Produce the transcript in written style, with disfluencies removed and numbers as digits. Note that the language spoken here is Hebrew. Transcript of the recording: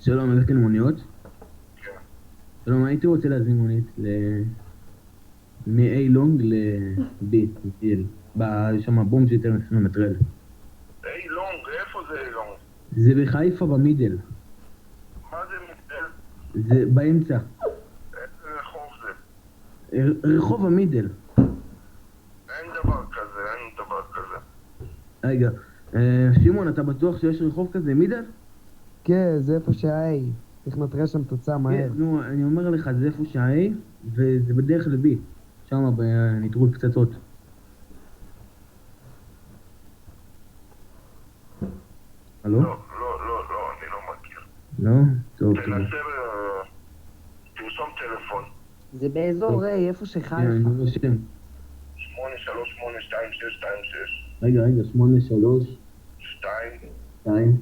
שלום, הגעתי למוניות. כן. שלום, הייתי רוצה להזמין מונית מ-A לונג ל-B, שם בום שיותר מטרל. היי לונג, איפה זה היי לונג? זה בחיפה במידל. מה זה מידל? זה באמצע. איזה רחוב זה? רחוב המידל. אין דבר כזה, אין דבר כזה. רגע, שמעון, אתה בטוח שיש רחוב כזה מידל? כן, זה איפה שה-A. צריך לנטרל שם תוצאה מהר. נו, אני אומר לך, זה איפה שה-A, וזה בדרך ל-B. שם בנטרול פצצות. הלו? לא, אני לא מכיר. לא? טוב, טוב. תנסה, תרשום טלפון. זה באזור A, איפה כן, שחיפה. אני רושם. 83822626. רגע, 8, 3, 2 2